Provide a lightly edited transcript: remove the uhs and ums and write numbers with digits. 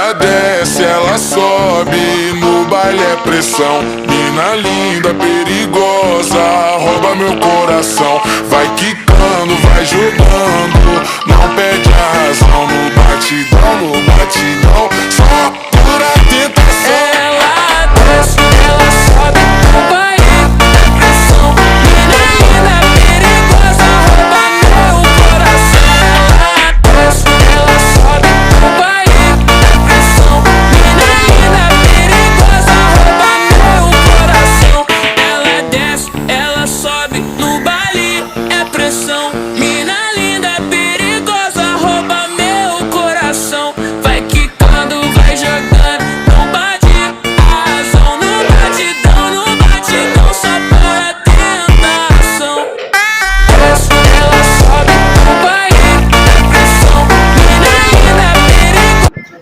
Ela desce, ela sobe, no baile é pressão. Mina linda, perigosa, rouba meu coração. Vai quicando, vai jogando, não perde a razão. No batidão, no batidão, só pura tentação. Ela desce, ela sobe, no baile é pressão. Mina linda, perigosa, rouba meu coração. Ela desce, ela sobe, no baile é pressão. Mina linda, perigosa, rouba meu coração. Ela desce, ela sobe, no baile é pressão. Mina linda, perigosa, rouba meu coração. Vai quicando, vai jogando, não bate a razão. No batidão, só para tentação. Desce, ela sobe, no baile é pressão. Mina linda, perigosa.